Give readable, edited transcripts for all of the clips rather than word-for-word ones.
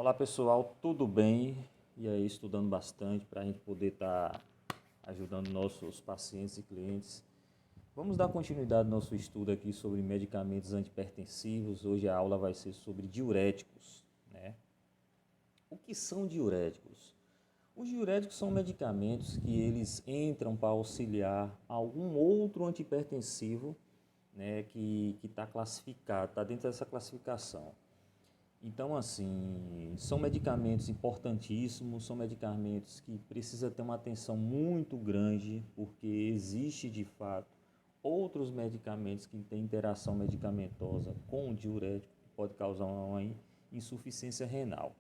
Olá pessoal, tudo bem? E aí, estudando bastante para a gente poder estar ajudando nossos pacientes e clientes. Vamos dar continuidade ao nosso estudo aqui sobre medicamentos antipertensivos. Hoje a aula vai ser sobre diuréticos, né? O que são diuréticos? Os diuréticos são medicamentos que eles entram para auxiliar algum outro antipertensivo, né, que está classificado, está dentro dessa classificação. Então, assim, são medicamentos importantíssimos, são medicamentos que precisam ter uma atenção muito grande, porque existe de fato outros medicamentos que têm interação medicamentosa com o diurético, que pode causar uma insuficiência renal,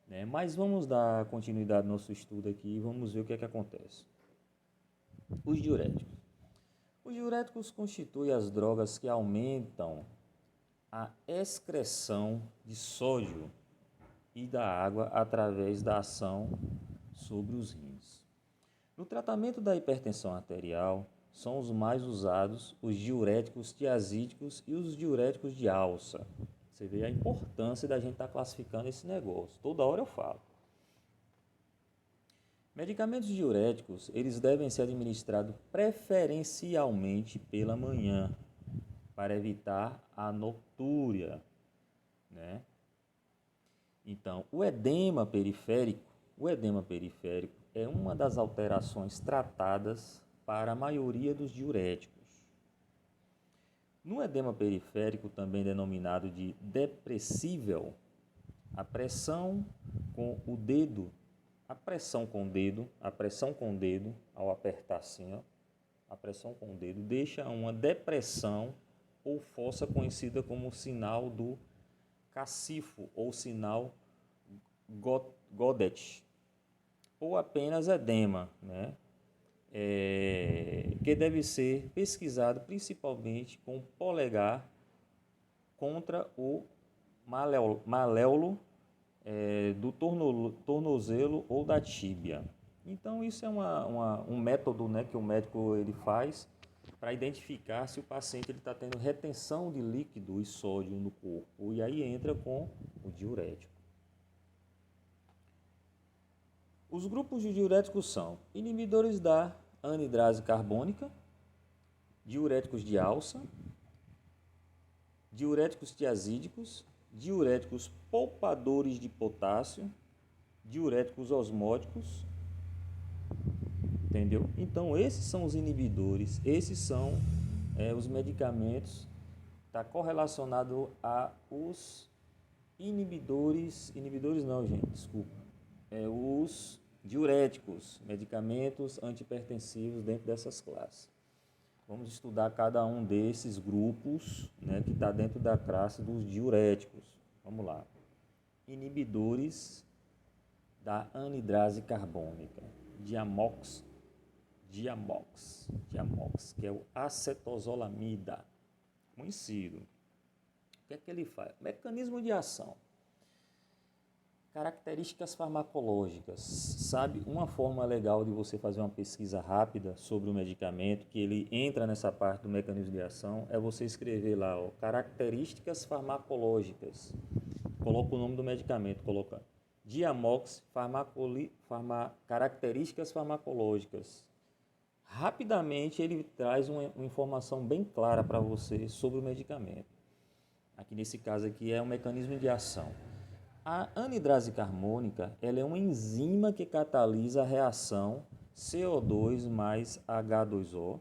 né? Mas vamos dar continuidade ao nosso estudo aqui e vamos ver o que é que acontece. Os diuréticos. Os diuréticos constituem as drogas que aumentam a excreção de sódio e da água através da ação sobre os rins. No tratamento da hipertensão arterial, são os mais usados os diuréticos tiazídicos e os diuréticos de alça. Você vê a importância da gente estar classificando esse negócio. Toda hora eu falo. Medicamentos diuréticos, eles devem ser administrados preferencialmente pela manhã, para evitar a noctúria, né? Então, o edema periférico é uma das alterações tratadas para a maioria dos diuréticos. No edema periférico, também denominado de depressível, a pressão com o dedo, ao apertar assim, ó, a pressão com o dedo deixa uma depressão ou fossa conhecida como sinal do cacifo ou sinal Godet, ou apenas edema, né? Que deve ser pesquisado principalmente com o polegar contra o maléolo do tornozelo ou da tíbia. Então isso é um método, né, que o médico ele faz para identificar se o paciente está tendo retenção de líquido e sódio no corpo, e aí entra com o diurético. Os grupos de diuréticos são inibidores da anidrase carbônica, diuréticos de alça, diuréticos tiazídicos, diuréticos poupadores de potássio, diuréticos osmóticos, entendeu? Então esses são os inibidores, esses são os medicamentos, está correlacionado a os inibidores não, gente, desculpa, os diuréticos, medicamentos antipertensivos dentro dessas classes. Vamos estudar cada um desses grupos, né, que está dentro da classe dos diuréticos. Vamos lá. Inibidores da anidrase carbônica, Diamox, que é o acetozolamida, conhecido. O que é que ele faz? Mecanismo de ação. Características farmacológicas. Sabe, uma forma legal de você fazer uma pesquisa rápida sobre o medicamento, que ele entra nessa parte do mecanismo de ação, é você escrever lá, ó, características farmacológicas. Coloca o nome do medicamento, coloca Diamox, características farmacológicas. Rapidamente ele traz uma informação bem clara para você sobre o medicamento. Aqui nesse caso aqui é o mecanismo de ação. A anidrase carbônica, ela é uma enzima que catalisa a reação CO2 mais H2O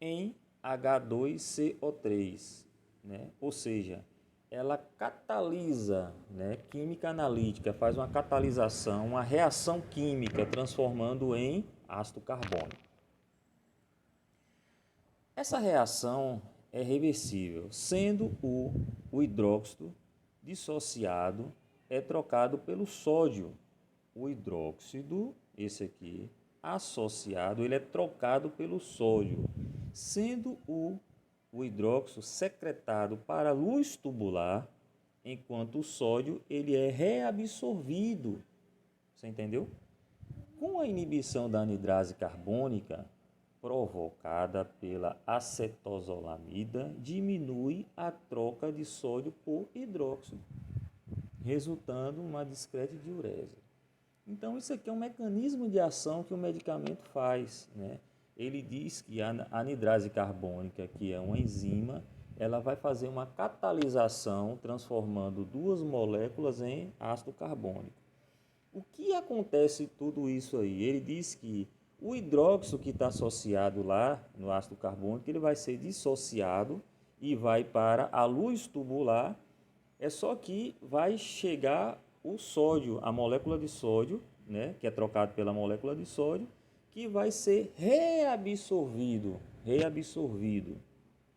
em H2CO3, né? Ou seja, ela catalisa, né, química analítica, faz uma catalisação, uma reação química, transformando em ácido carbônico. Essa reação é reversível, sendo o hidróxido dissociado é trocado pelo sódio. O hidróxido, esse aqui, associado, ele é trocado pelo sódio, sendo o hidróxido secretado para a luz tubular, enquanto o sódio ele é reabsorvido. Você entendeu? Com a inibição da anidrase carbônica, provocada pela acetozolamida, diminui a troca de sódio por hidróxido. resultando uma discreta diurese. Então, isso aqui é um mecanismo de ação que o medicamento faz, né? Ele diz que a anidrase carbônica, que é uma enzima, ela vai fazer uma catalisação, transformando duas moléculas em ácido carbônico. O que acontece tudo isso aí? Ele diz que o hidróxido que está associado lá no ácido carbônico, ele vai ser dissociado e vai para a luz tubular. É só que vai chegar o sódio, a molécula de sódio, né, que é trocado pela molécula de sódio, que vai ser reabsorvido,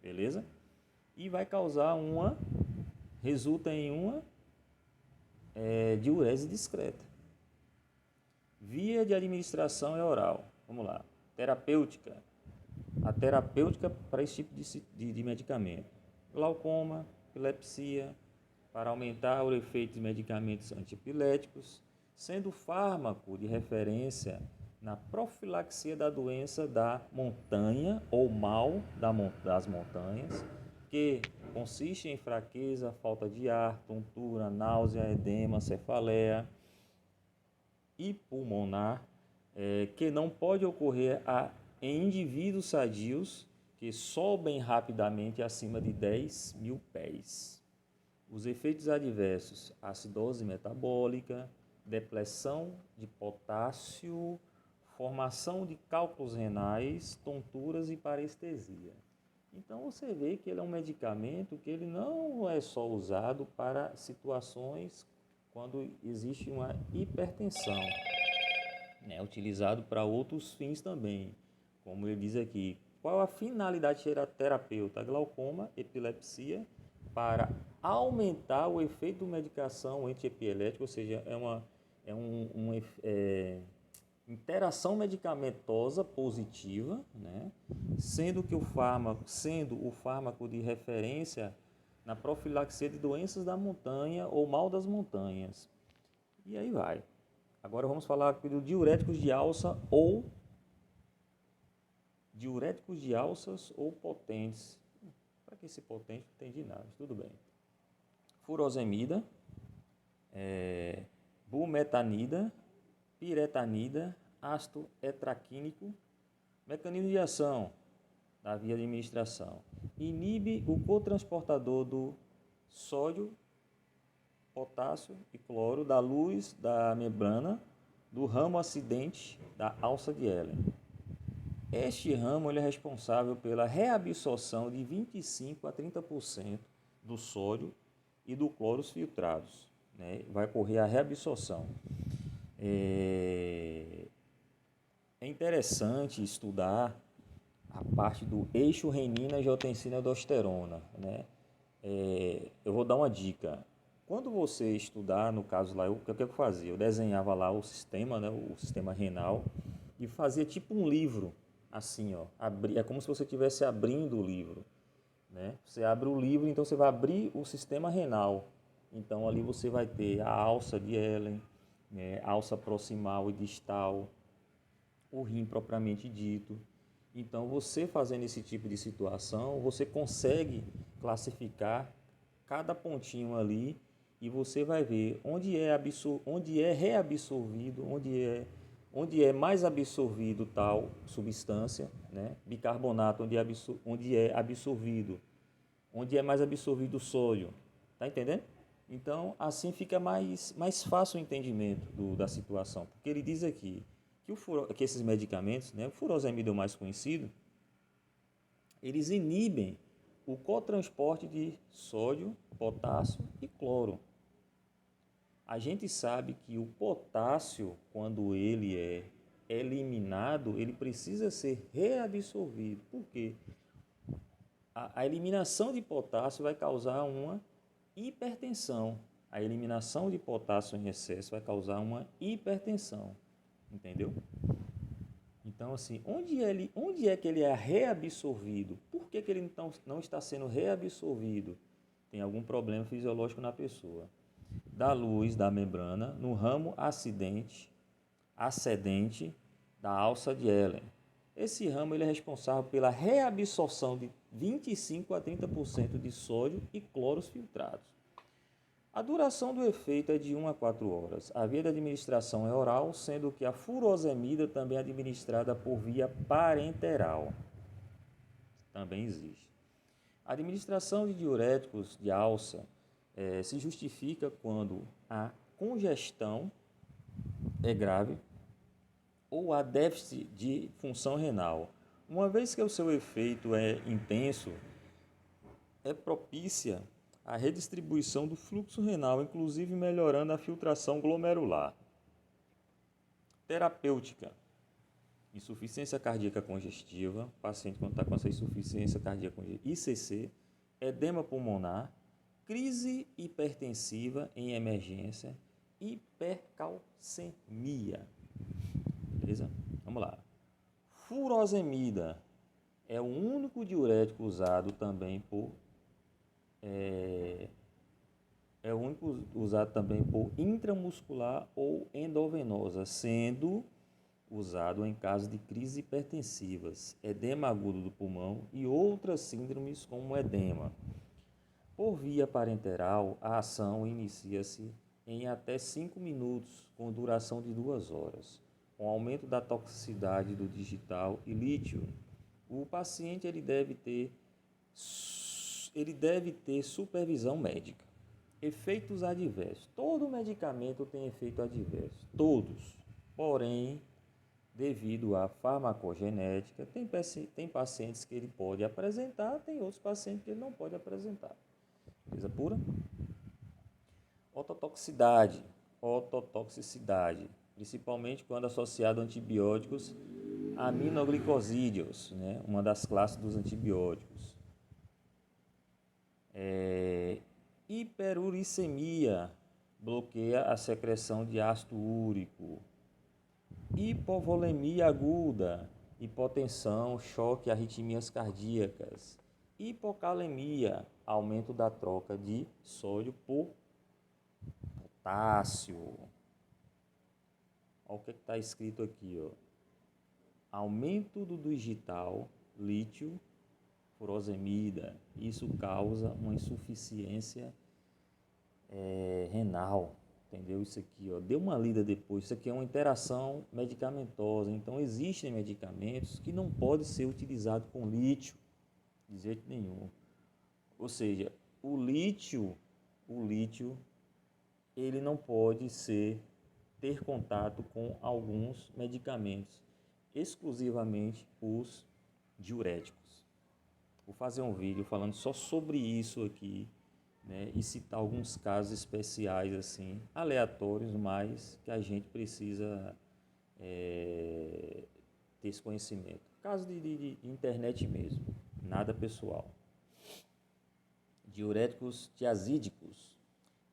beleza? E vai causar resulta em uma diurese discreta. Via de administração é oral. Vamos lá. Terapêutica. A terapêutica para esse tipo de medicamento. Glaucoma, epilepsia, para aumentar o efeito de medicamentos antiepiléticos, sendo fármaco de referência na profilaxia da doença da montanha ou mal das montanhas, que consiste em fraqueza, falta de ar, tontura, náusea, edema, cefaleia e pulmonar, que não pode ocorrer em indivíduos sadios que sobem rapidamente acima de 10.000 pés. Os efeitos adversos: acidose metabólica, depressão de potássio, formação de cálculos renais, tonturas e parestesia. Então você vê que ele é um medicamento que ele não é só usado para situações quando existe uma hipertensão, né? É utilizado para outros fins também, como ele diz aqui. Qual a finalidade terapêutica? Glaucoma, epilepsia, para aumentar o efeito da medicação antiepilética, ou seja, uma interação medicamentosa positiva, né? Sendo o fármaco de referência na profilaxia de doenças da montanha ou mal das montanhas. E aí vai. Agora vamos falar do diuréticos de alça ou potentes. Para que esse potente não entendi nada, mas tudo bem. Furosemida, bumetanida, piretanida, ácido hetraquínico. Mecanismo de ação da via de administração: inibe o cotransportador do sódio, potássio e cloro da luz da membrana do ramo ascendente da alça de Ehlen. Este ramo ele é responsável pela reabsorção de 25 a 30% do sódio e do cloro filtrados, né? Vai ocorrer a reabsorção. É interessante estudar a parte do eixo renina, angiotensina e aldosterona, né? Eu vou dar uma dica. Quando você estudar, no caso lá, o que eu fazia? Eu desenhava lá o sistema, né, o sistema renal, e fazia tipo um livro, assim, ó. É como se você estivesse abrindo o livro, né? Você abre o livro, então você vai abrir o sistema renal. Então ali você vai ter a alça de Ehlen, né, alça proximal e distal, o rim propriamente dito. Então você fazendo esse tipo de situação, você consegue classificar cada pontinho ali e você vai ver onde é reabsorvido, onde é mais absorvido tal substância, né? Bicarbonato, onde é absorvido, onde é mais absorvido o sódio. Tá entendendo? Então, assim fica mais fácil o entendimento da situação, porque ele diz aqui que esses medicamentos, né, o furosemida é o mais conhecido, eles inibem o cotransporte de sódio, potássio e cloro. A gente sabe que o potássio, quando ele é eliminado, ele precisa ser reabsorvido. Por quê? A eliminação de potássio vai causar uma hipertensão. A eliminação de potássio em excesso vai causar uma hipertensão. Entendeu? Então, assim, onde é que ele é reabsorvido? Por que ele não está sendo reabsorvido? Tem algum problema fisiológico na pessoa. Da luz da membrana no ramo ascendente da alça de Ehlen. Esse ramo ele é responsável pela reabsorção de 25 a 30% de sódio e cloros filtrados. A duração do efeito é de 1 a 4 horas. A via de administração é oral, sendo que a furosemida também é administrada por via parenteral. Também existe. A administração de diuréticos de alça se justifica quando a congestão é grave ou há déficit de função renal. Uma vez que o seu efeito é intenso, é propícia à redistribuição do fluxo renal, inclusive melhorando a filtração glomerular. Terapêutica. Insuficiência cardíaca congestiva, paciente quando está com essa insuficiência cardíaca congestiva, ICC, edema pulmonar, crise hipertensiva em emergência, hipercalcemia. Beleza? Vamos lá. Furosemida é o único diurético usado também por intramuscular ou endovenosa, sendo usado em caso de crises hipertensivas, edema agudo do pulmão e outras síndromes como edema. Por via parenteral, a ação inicia-se em até 5 minutos, com duração de 2 horas. Com aumento da toxicidade do digital e lítio, o paciente ele deve ter supervisão médica. Efeitos adversos. Todo medicamento tem efeito adverso, todos. Porém, devido à farmacogenética, tem pacientes que ele pode apresentar, tem outros pacientes que ele não pode apresentar. Beleza pura? Ototoxicidade, principalmente quando associado a antibióticos aminoglicosídeos, né? Uma das classes dos antibióticos. Hiperuricemia, bloqueia a secreção de ácido úrico. Hipovolemia aguda, hipotensão, choque, arritmias cardíacas. Hipocalemia, aumento da troca de sódio por potássio. Olha o que está escrito aqui, ó. Aumento do digital, lítio, furosemida. Isso causa uma insuficiência renal. Entendeu? Isso aqui, ó. Dê uma lida depois. Isso aqui é uma interação medicamentosa. Então, existem medicamentos que não podem ser utilizados com lítio, de jeito nenhum. Ou seja, o lítio, ele não pode ter contato com alguns medicamentos, exclusivamente os diuréticos. Vou fazer um vídeo falando só sobre isso aqui, né, e citar alguns casos especiais, assim, aleatórios, mas que a gente precisa ter esse conhecimento. Caso de internet mesmo, nada pessoal. Diuréticos tiazídicos,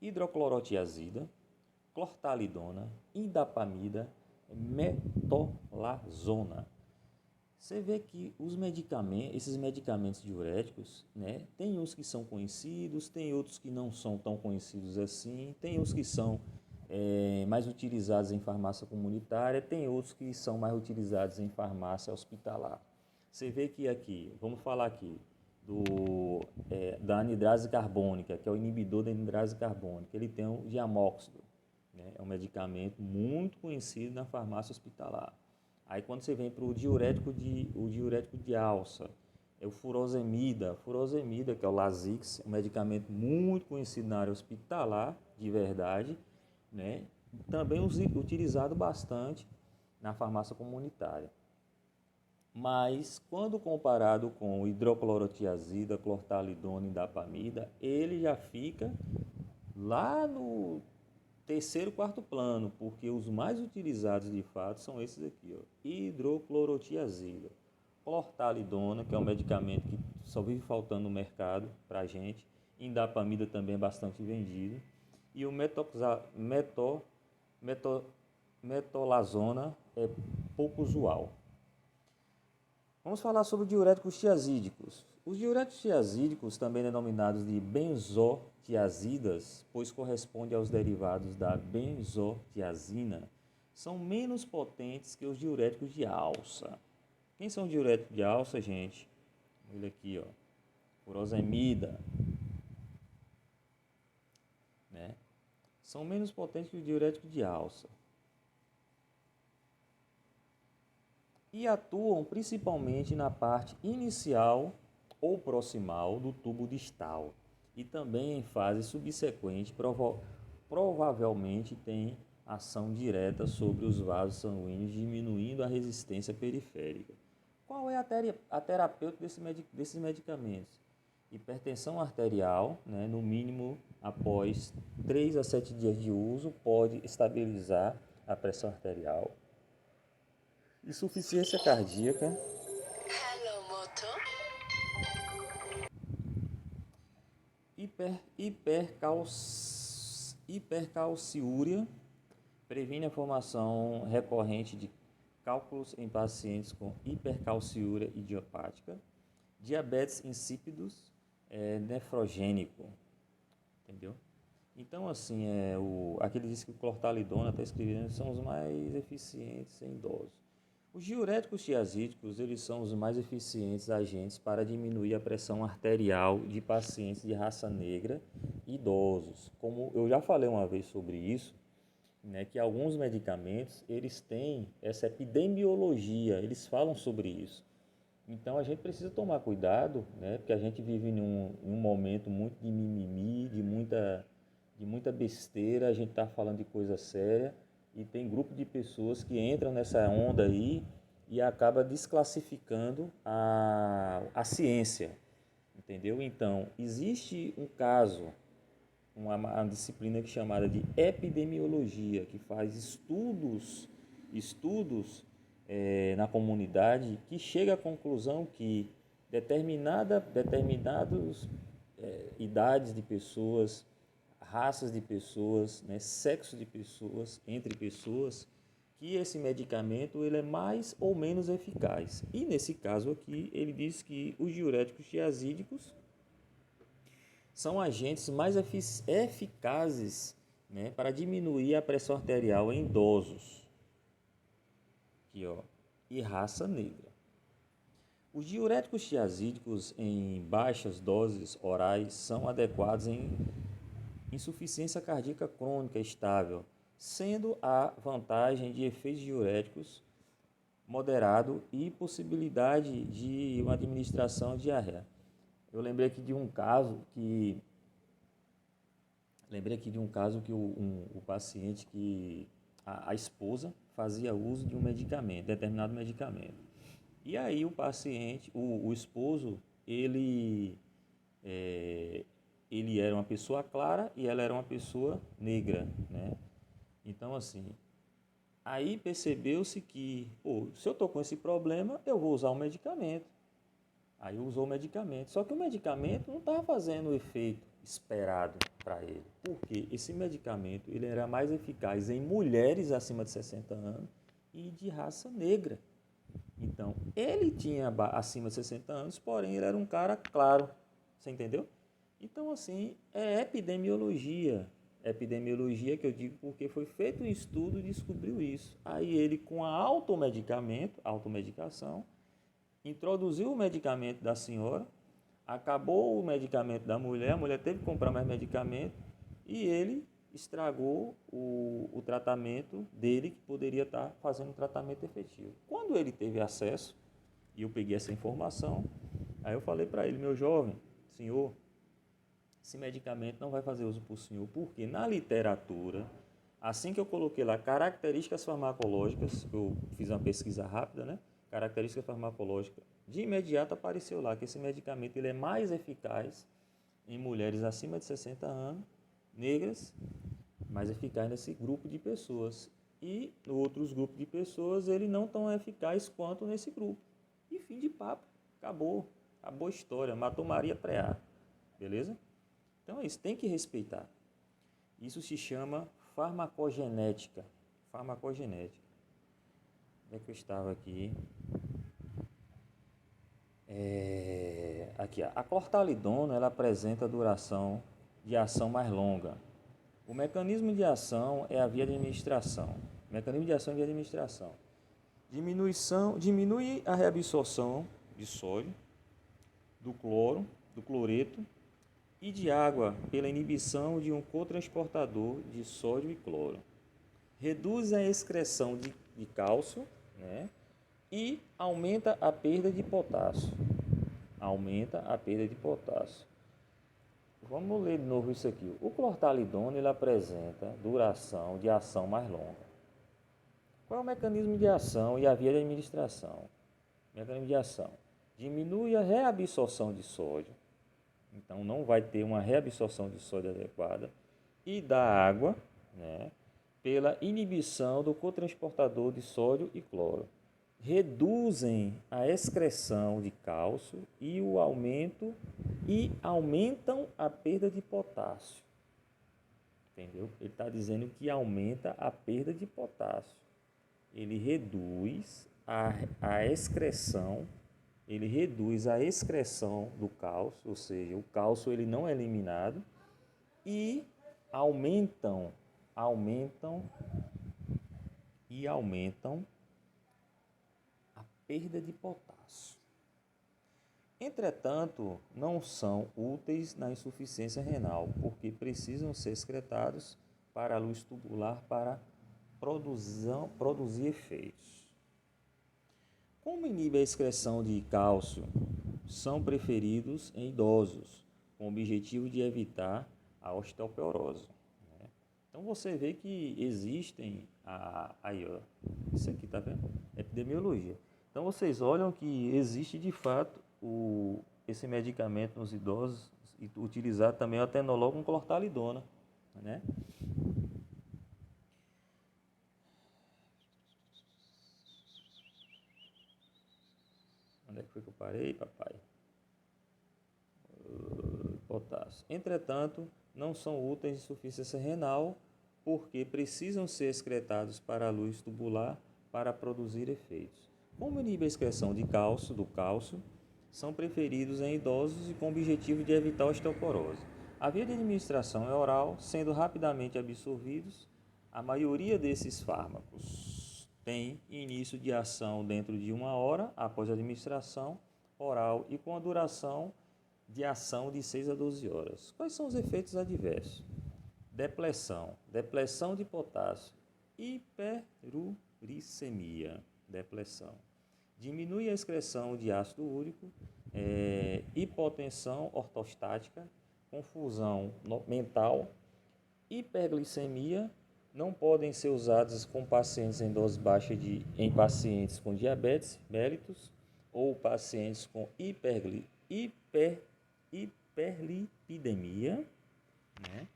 hidroclorotiazida, clortalidona, indapamida, metolazona. Você vê que esses medicamentos diuréticos, né, tem uns que são conhecidos, tem outros que não são tão conhecidos assim, tem uns que são mais utilizados em farmácia comunitária, tem outros que são mais utilizados em farmácia hospitalar. Você vê que aqui, vamos falar aqui, da anidrase carbônica, que é o inibidor da anidrase carbônica, ele tem o diamóxido, né, é um medicamento muito conhecido na farmácia hospitalar. Aí quando você vem para o diurético de alça, é o furosemida, que é o Lasix, um medicamento muito conhecido na área hospitalar, de verdade, né? Também utilizado bastante na farmácia comunitária. Mas quando comparado com hidroclorotiazida, clortalidona e indapamida, ele já fica lá no terceiro, quarto plano, porque os mais utilizados de fato são esses aqui, ó. Hidroclorotiazida, clortalidona, que é um medicamento que só vive faltando no mercado para a gente, indapamida também é bastante vendido, e o metolazona é pouco usual. Vamos falar sobre diuréticos tiazídicos. Os diuréticos tiazídicos, também denominados de benzotiazidas, pois correspondem aos derivados da benzotiazina, são menos potentes que os diuréticos de alça. Quem são diuréticos de alça, gente? Olha aqui, ó. Furosemida, né? são menos potentes que o diurético de alça e atuam principalmente na parte inicial ou proximal do tubo distal e também em fase subsequente provavelmente tem ação direta sobre os vasos sanguíneos, diminuindo a resistência periférica. Qual é a terapêutica desses medicamentos? Hipertensão arterial, né, no mínimo após 3 a 7 dias de uso, pode estabilizar a pressão arterial. Insuficiência cardíaca. Hello, motor. Hipercalciúria. Previne a formação recorrente de cálculos em pacientes com hipercalciúria idiopática. Diabetes insípidos, nefrogênico. Entendeu? Então, assim, aquele diz que o clortalidona está escrevendo são os mais eficientes em idosos. Os diuréticos tiazídicos, eles são os mais eficientes agentes para diminuir a pressão arterial de pacientes de raça negra idosos. Como eu já falei uma vez sobre isso, né, que alguns medicamentos, eles têm essa epidemiologia, eles falam sobre isso. Então, a gente precisa tomar cuidado, né, porque a gente vive em um momento muito de mimimi, de muita besteira, a gente está falando de coisa séria, e tem grupo de pessoas que entram nessa onda aí e acaba desclassificando a ciência, entendeu? Então, existe um caso, uma disciplina chamada de epidemiologia, que faz estudos na comunidade, que chega à conclusão que determinadas idades de pessoas, raças de pessoas, né, sexo de pessoas, entre pessoas, que esse medicamento ele é mais ou menos eficaz. E nesse caso aqui, ele diz que os diuréticos tiazídicos são agentes mais eficazes, né, para diminuir a pressão arterial em idosos. Aqui, ó, e raça negra. Os diuréticos tiazídicos em baixas doses orais são adequados em insuficiência cardíaca crônica estável, sendo a vantagem de efeitos diuréticos moderado e possibilidade de uma administração de diarreia. Eu lembrei aqui de um caso que o paciente que a esposa fazia uso de um medicamento, determinado medicamento. E aí o paciente, o esposo, ele era uma pessoa clara e ela era uma pessoa negra, né? Então, assim, aí percebeu-se que, se eu estou com esse problema, eu vou usar um medicamento. Aí usou o medicamento, só que o medicamento não estava fazendo o efeito esperado para ele, porque esse medicamento ele era mais eficaz em mulheres acima de 60 anos e de raça negra. Então, ele tinha acima de 60 anos, porém ele era um cara claro, você entendeu? Então, assim, é epidemiologia que eu digo porque foi feito um estudo e descobriu isso. Aí ele, com a automedicação, introduziu o medicamento da senhora, acabou o medicamento da mulher, a mulher teve que comprar mais medicamento e ele estragou o tratamento dele, que poderia estar fazendo um tratamento efetivo. Quando ele teve acesso, e eu peguei essa informação, aí eu falei para ele: meu jovem, senhor, esse medicamento não vai fazer uso para o senhor, porque na literatura, assim que eu coloquei lá características farmacológicas, eu fiz uma pesquisa rápida, né? Característica farmacológica, de imediato apareceu lá que esse medicamento ele é mais eficaz em mulheres acima de 60 anos, negras, mais eficaz nesse grupo de pessoas. E no outros grupos de pessoas ele não tão eficaz quanto nesse grupo. E fim de papo, acabou a história, matou Maria Preá, beleza? Então é isso, tem que respeitar. Isso se chama farmacogenética. Farmacogenética. Onde é que eu estava aqui? Aqui, a clortalidona ela apresenta duração de ação mais longa. O mecanismo de ação é a via de administração. O mecanismo de ação é a via de administração. Diminui a reabsorção de sódio, do cloro, do cloreto e de água pela inibição de um cotransportador de sódio e cloro. Reduz a excreção de cálcio, né? E aumenta a perda de potássio. Aumenta a perda de potássio. Vamos ler de novo isso aqui. O clortalidona ele apresenta duração de ação mais longa. Qual é o mecanismo de ação e a via de administração? Mecanismo de ação. Diminui a reabsorção de sódio. Então não vai ter uma reabsorção de sódio adequada. E da água, né, pela inibição do cotransportador de sódio e cloro. Reduzem a excreção de cálcio e aumentam a perda de potássio. Entendeu? Ele está dizendo que aumenta a perda de potássio. Ele reduz a excreção, do cálcio, ou seja, o cálcio ele não é eliminado, e aumentam a perda de potássio. Entretanto, não são úteis na insuficiência renal, porque precisam ser excretados para a luz tubular para produzir efeitos. Como inibe a excreção de cálcio, são preferidos em idosos, com o objetivo de evitar a osteoporose. Então você vê que existem, aí ó, isso aqui tá vendo? Epidemiologia. Então vocês olham que existe de fato esse medicamento nos idosos, utilizado também o atenolol com clortalidona, né? Onde é que foi que eu parei, papai? Potássio. Entretanto, não são úteis de insuficiência renal, porque precisam ser excretados para a luz tubular para produzir efeitos. Como inibe a excreção de cálcio, são preferidos em idosos e com o objetivo de evitar a osteoporose. A via de administração é oral, sendo rapidamente absorvidos. A maioria desses fármacos tem início de ação dentro de 1 hora após a administração oral e com a duração de ação de 6 a 12 horas. Quais são os efeitos adversos? Depressão de potássio, hiperuricemia, diminui a excreção de ácido úrico, hipotensão ortostática, confusão mental, hiperglicemia. Não podem ser usados com pacientes em dose baixa em pacientes com diabetes mellitus ou pacientes com hiperlipidemia, né?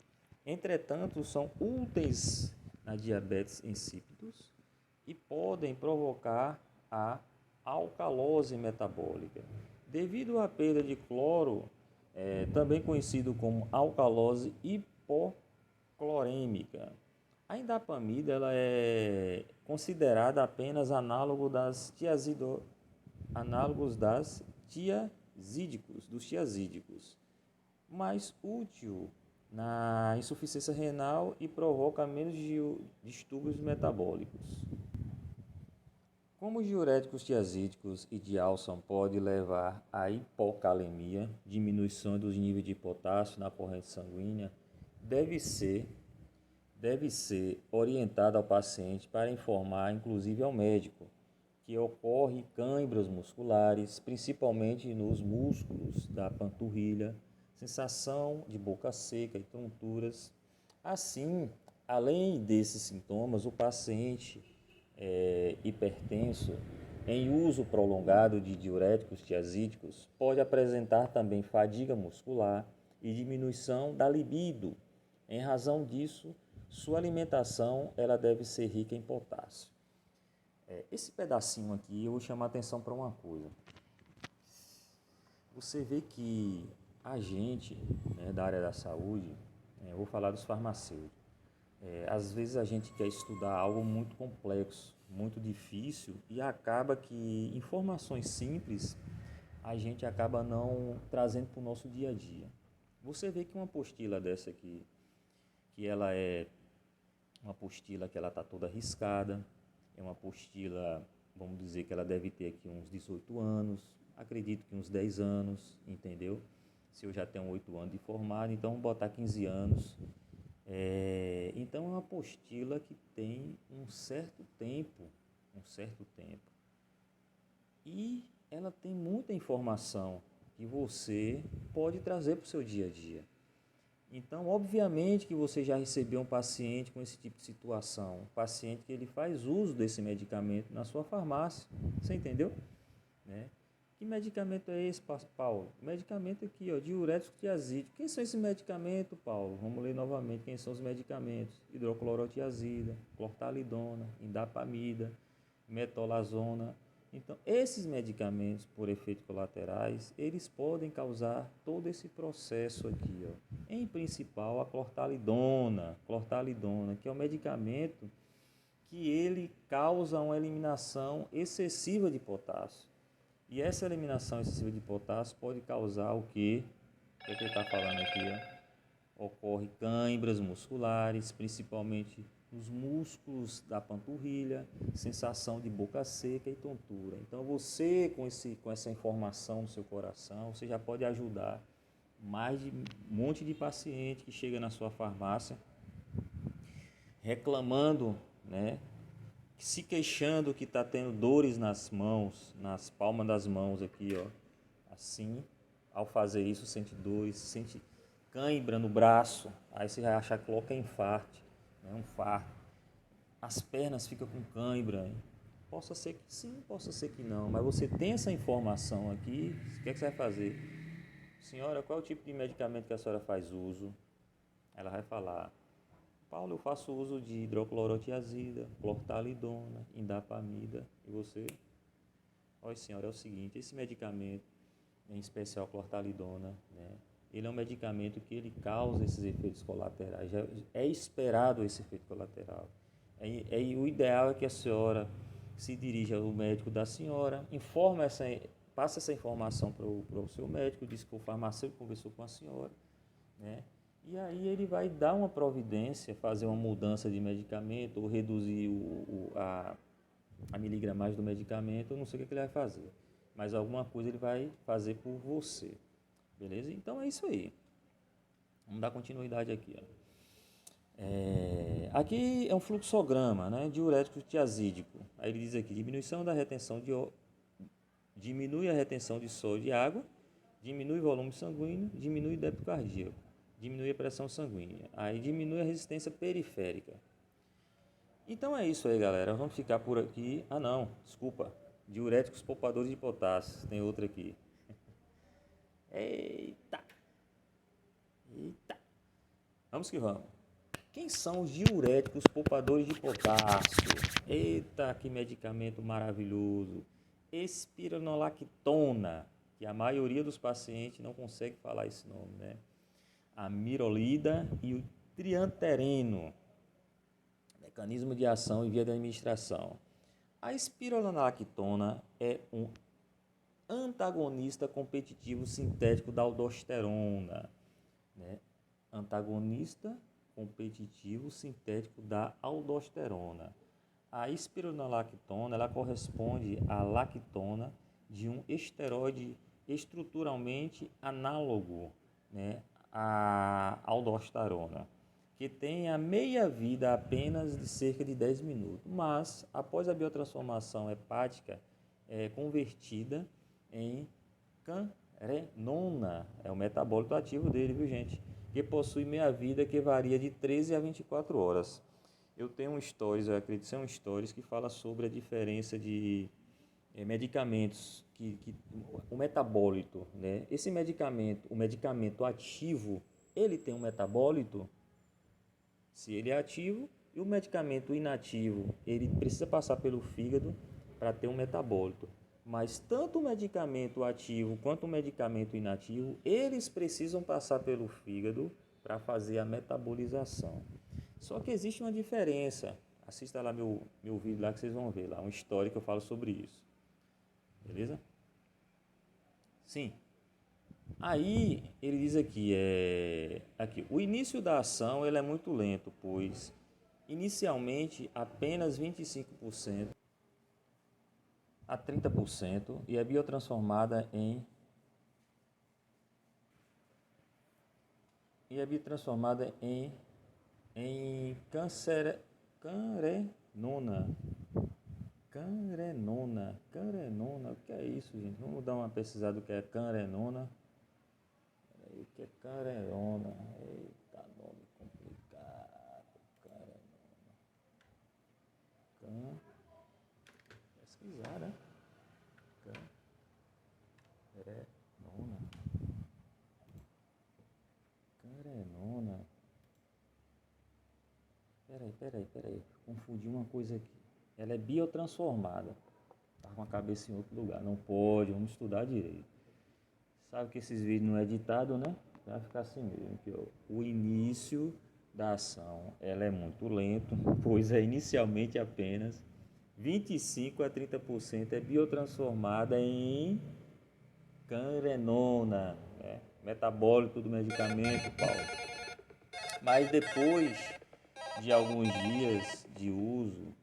Entretanto, são úteis na diabetes insípidos e podem provocar a alcalose metabólica. Devido à perda de cloro, também conhecido como alcalose hipoclorêmica, a indapamida ela é considerada apenas análogos dos tiazídicos, mais útil na insuficiência renal e provoca menos distúrbios metabólicos. Como os diuréticos tiazídicos e diálsam podem levar à hipocalemia, diminuição dos níveis de potássio na corrente sanguínea, deve ser orientado ao paciente para informar, inclusive, ao médico, que ocorre cãibras musculares, principalmente nos músculos da panturrilha, sensação de boca seca e tonturas. Assim, além desses sintomas, o paciente hipertenso em uso prolongado de diuréticos tiazídicos pode apresentar também fadiga muscular e diminuição da libido. Em razão disso, sua alimentação ela deve ser rica em potássio. Esse pedacinho aqui eu vou chamar a atenção para uma coisa. Você vê que a gente, né, da área da saúde, eu vou falar dos farmacêuticos, às vezes a gente quer estudar algo muito complexo, muito difícil, e acaba que informações simples a gente acaba não trazendo para o nosso dia a dia. Você vê que uma apostila dessa aqui, que ela é uma apostila que ela está toda riscada, é uma apostila, vamos dizer que ela deve ter aqui uns 18 anos, acredito que uns 10 anos, entendeu? Se eu já tenho 8 anos de formado, então vou botar 15 anos. Então é uma apostila que tem um certo tempo. E ela tem muita informação que você pode trazer para o seu dia a dia. Então, obviamente que você já recebeu um paciente com esse tipo de situação, um paciente que ele faz uso desse medicamento na sua farmácia, você entendeu? Né? Que medicamento é esse, Paulo? Medicamento aqui, ó, diurético tiazídico. Quem são esses medicamentos, Paulo? Vamos ler novamente quem são os medicamentos. Hidroclorotiazida, clortalidona, indapamida, metolazona. Então, esses medicamentos, por efeitos colaterais, eles podem causar todo esse processo aqui, ó. Em principal, a clortalidona, que é um medicamento que ele causa uma eliminação excessiva de potássio. E essa eliminação excessiva de potássio pode causar o quê? O que ele está falando aqui, ó? Ocorre câimbras musculares, principalmente nos músculos da panturrilha, sensação de boca seca e tontura. Então você, com essa informação no seu coração, você já pode ajudar mais de um monte de paciente que chega na sua farmácia reclamando, né? Se queixando que está tendo dores nas mãos, nas palmas das mãos aqui, ó. Assim, ao fazer isso, sente dores, sente cãibra no braço, aí você vai achar que coloca infarto, né? Um infarto. As pernas ficam com cãibra. Possa ser que sim, possa ser que não, mas você tem essa informação aqui, o que é que você vai fazer? Senhora, qual é o tipo de medicamento que a senhora faz uso? Ela vai falar: Paulo, eu faço uso de hidroclorotiazida, clortalidona, indapamida. E você? Olha, senhora, é o seguinte, esse medicamento, em especial a clortalidona, né, ele é um medicamento que ele causa esses efeitos colaterais. Já é esperado esse efeito colateral. O ideal é que a senhora se dirija ao médico da senhora, passa essa informação para o seu médico, diz que o farmacêutico conversou com a senhora, né? E aí ele vai dar uma providência, fazer uma mudança de medicamento ou reduzir a miligramagem do medicamento. Eu não sei o que ele vai fazer, mas alguma coisa ele vai fazer por você, beleza? Então é isso aí. Vamos dar continuidade aqui, ó. Aqui é um fluxograma, né? Diurético tiazídico. Aí ele diz aqui: diminui a retenção de sódio e água, diminui o volume sanguíneo, diminui o débito cardíaco, diminui a pressão sanguínea, aí diminui a resistência periférica. Então é isso aí, galera. Vamos ficar por aqui. Ah, não, desculpa. Diuréticos poupadores de potássio. Tem outra aqui. Eita! Vamos que vamos. Quem são os diuréticos poupadores de potássio? Eita, que medicamento maravilhoso! Espironolactona, que a maioria dos pacientes não consegue falar esse nome, né? A mirolida e o triantereno. Mecanismo de ação e via de administração. A espironolactona é um antagonista competitivo sintético da aldosterona, né? Antagonista competitivo sintético da aldosterona. A espironolactona, ela corresponde à lactona de um esteroide estruturalmente análogo, né, à aldosterona, que tem a meia-vida apenas de cerca de 10 minutos, mas após a biotransformação hepática é convertida em canrenona, é o metabólito ativo dele, viu, gente? Que possui meia-vida que varia de 13 a 24 horas. Eu tenho um stories, eu acredito ser um stories, que fala sobre a diferença de medicamentos, o metabólito, né? Esse medicamento, o medicamento ativo, ele tem um metabólito, se ele é ativo, e o medicamento inativo, ele precisa passar pelo fígado para ter um metabólito. Mas tanto o medicamento ativo quanto o medicamento inativo, eles precisam passar pelo fígado para fazer a metabolização. Só que existe uma diferença. Assista lá meu vídeo lá que vocês vão ver lá, um story que eu falo sobre isso. Beleza? Sim. Aí ele diz aqui, o início da ação ele é muito lento, pois inicialmente apenas 25% a 30% e é biotransformada em e é biotransformada em canrenona. Canrenona, o que é isso, gente? Vamos dar uma pesquisada do que é canrenona. O que é canrenona? Eita, nome complicado. Pesquisar, né? Canrenona. Canrenona. Peraí. Confundi uma coisa aqui. Ela é biotransformada. Tá com a cabeça em outro lugar. Não pode, vamos estudar direito. Sabe que esses vídeos não é editado, né? Vai ficar assim mesmo. Que o início da ação ela é muito lento, pois é inicialmente apenas 25 a 30% é biotransformada em canrenona, né? Metabólito do medicamento, Paulo. Mas depois de alguns dias de uso,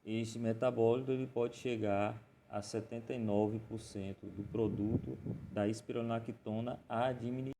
este metabólito ele pode chegar a 79% do produto da espironolactona administrada.